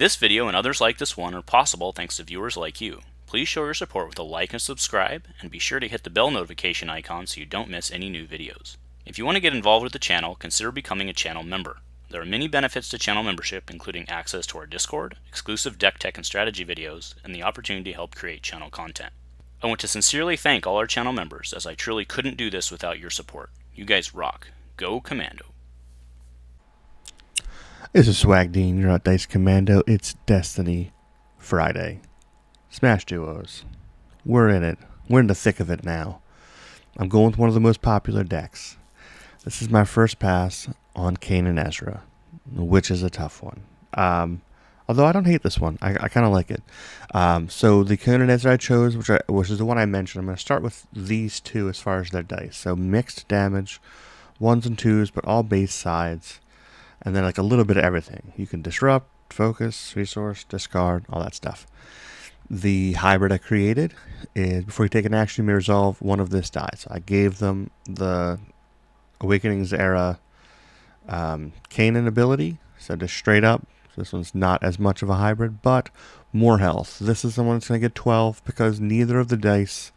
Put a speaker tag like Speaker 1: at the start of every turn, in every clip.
Speaker 1: This video and others like this one are possible thanks to viewers like you. Please show your support with a like and subscribe, and be sure to hit the bell notification icon so you don't miss any new videos. If you want to get involved with the channel, consider becoming a channel member. There are many benefits to channel membership, including access to our Discord, exclusive deck tech and strategy videos, and the opportunity to help create channel content. I want to sincerely thank all our channel members, as I truly couldn't do this without your support. You guys rock. Go Commando.
Speaker 2: This is SwagDean, you're at Dice Commando. It's Destiny Friday. Smash Duos. We're in it. We're in the thick of it now. I'm going with one of the most popular decks. This is my first pass on Kanan Ezra, which is a tough one. Although I don't hate this one. I kind of like it. So the Kanan Ezra I chose, which is the one I mentioned, I'm going to start with these two as far as their dice. So mixed damage, 1s and 2s, but all base sides. And then like a little bit of everything. You can disrupt, focus, resource, discard, all that stuff. The hybrid I created is before you take an action, you may resolve one of this die. So I gave them the Awakenings era Kanan ability. So just straight up. So this one's not as much of a hybrid, but more health. This is the one that's going to get 12 because neither of the dice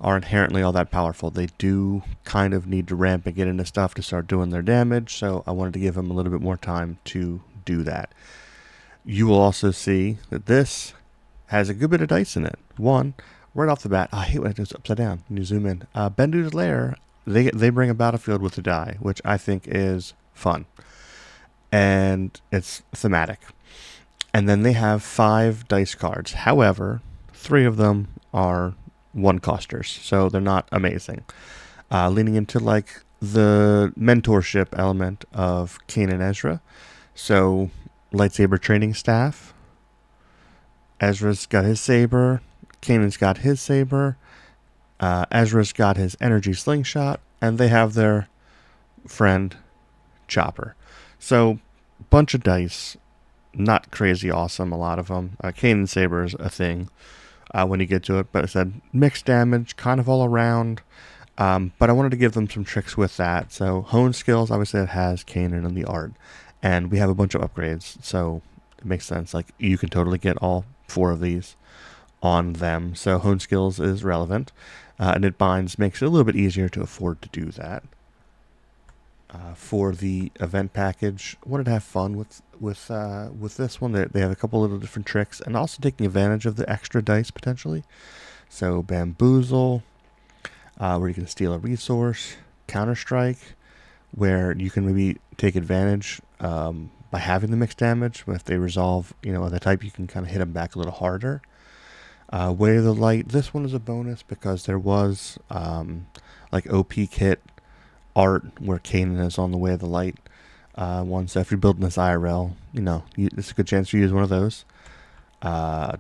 Speaker 2: are inherently all that powerful. They do kind of need to ramp and get into stuff to start doing their damage, so I wanted to give them a little bit more time to do that. You will also see that this has a good bit of dice in it. One, right off the bat, I hate when it goes upside down when you zoom in. Bendu's Lair, they bring a battlefield with a die, which I think is fun. And it's thematic. And then they have 5 dice cards. However, 3 of them are 1-costers, so they're not amazing. Leaning into like the mentorship element of Kanan Ezra. So lightsaber training staff. Ezra's got his saber. Kanan's got his saber. Ezra's got his energy slingshot, and they have their friend Chopper. So bunch of dice, not crazy awesome. A lot of them. Kanan's saber is a thing. When you get to it, but I said mixed damage, kind of all around. But I wanted to give them some tricks with that. So hone skills, obviously it has Kanan and the art, and we have a bunch of upgrades, so it makes sense. Like you can totally get all 4 of these on them. So hone skills is relevant, and it binds makes it a little bit easier to afford to do that. For the event package, I wanted to have fun with this one. They have a couple little different tricks, and also taking advantage of the extra dice potentially. So bamboozle, where you can steal a resource. Counter strike, where you can maybe take advantage by having the mixed damage. But if they resolve, the type, you can kind of hit them back a little harder. Way of the Light. This one is a bonus because there was like OP kit art where Kanan is on the Way of the Light one. So if you're building this IRL, it's a good chance to use one of those.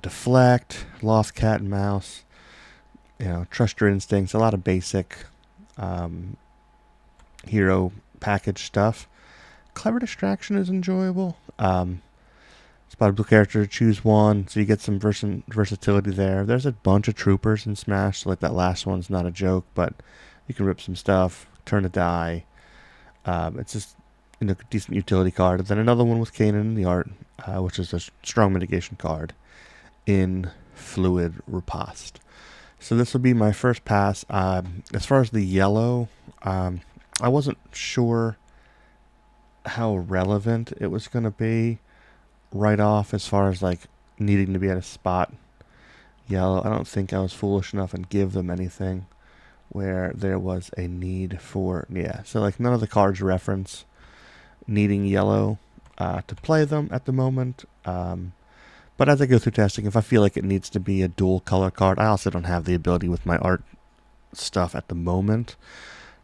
Speaker 2: Deflect, Lost Cat and Mouse, Trust Your Instincts, a lot of basic hero package stuff. Clever Distraction is enjoyable. Spot a blue character, choose one, so you get some versatility there. There's a bunch of troopers in Smash, so like that last one's not a joke, but you can rip some stuff, turn a die. It's just decent utility card. And then another one with Kanan in the art, which is a strong mitigation card in Fluid Riposte. So this will be my first pass. As far as the yellow, I wasn't sure how relevant it was going to be right off as far as like needing to be at a spot yellow. I don't think I was foolish enough and give them anything where there was a need for, so like none of the cards reference needing yellow to play them at the moment. But as I go through testing, if I feel like it needs to be a dual color card, I also don't have the ability with my art stuff at the moment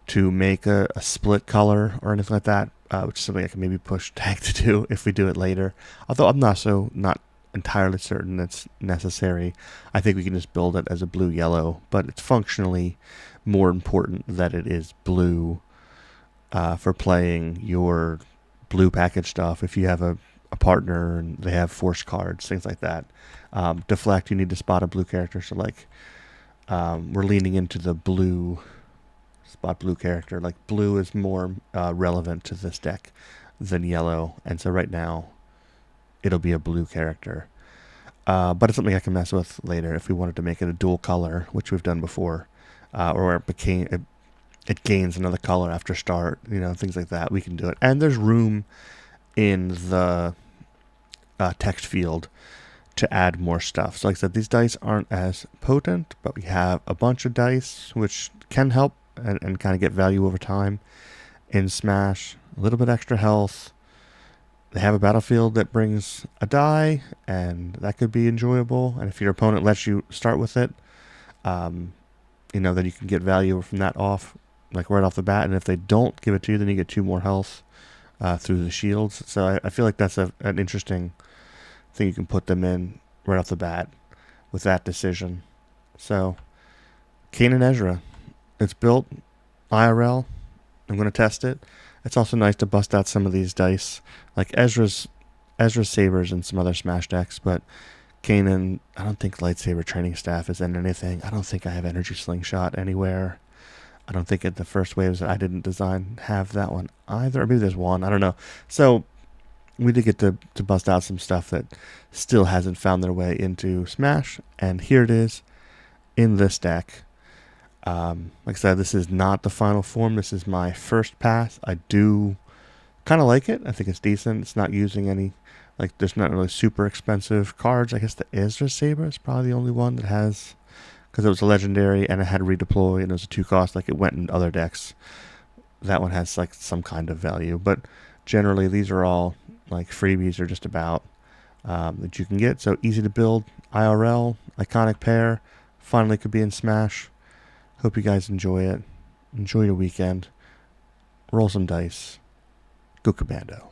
Speaker 2: to make a split color or anything like that, which is something I can maybe push Tag to do if we do it later. Although I'm not entirely certain it's necessary. I think we can just build it as a blue-yellow, but it's functionally more important that it is blue for playing your blue package stuff. If you have a partner and they have force cards, things like that. Deflect, you need to spot a blue character, so like we're leaning into the blue spot blue character. Like blue is more relevant to this deck than yellow, and so right now it'll be a blue character. But it's something I can mess with later if we wanted to make it a dual color, which we've done before, or it gains another color after start, things like that. We can do it. And there's room in the text field to add more stuff. So like I said, these dice aren't as potent, but we have a bunch of dice which can help and kind of get value over time in Smash. A little bit extra health. They have a battlefield that brings a die, and that could be enjoyable. And if your opponent lets you start with it, then you can get value from that off, like right off the bat. And if they don't give it to you, then you get 2 more health through the shields. So I feel like that's an interesting thing you can put them in right off the bat with that decision. So, Kanan Ezra. It's built IRL. I'm going to test it. It's also nice to bust out some of these dice, like Ezra's sabers and some other Smash decks, but Kanan, I don't think lightsaber training staff is in anything. I don't think I have energy slingshot anywhere. I don't think the first waves that I didn't design have that one either. Or maybe there's one. I don't know. So we did get to bust out some stuff that still hasn't found their way into Smash, and here it is in this deck. Like I said, this is not the final form. This is my first pass. I do kind of like it. I think it's decent. It's not using any, there's not really super expensive cards. I guess the Ezra Saber is probably the only one that has, because it was a legendary and it had redeploy and it was a 2 cost, it went in other decks. That one has some kind of value, but generally these are all freebies or just about that you can get. So easy to build, IRL, iconic pair, finally could be in Smash. Hope you guys enjoy it. Enjoy your weekend. Roll some dice. Go Commando.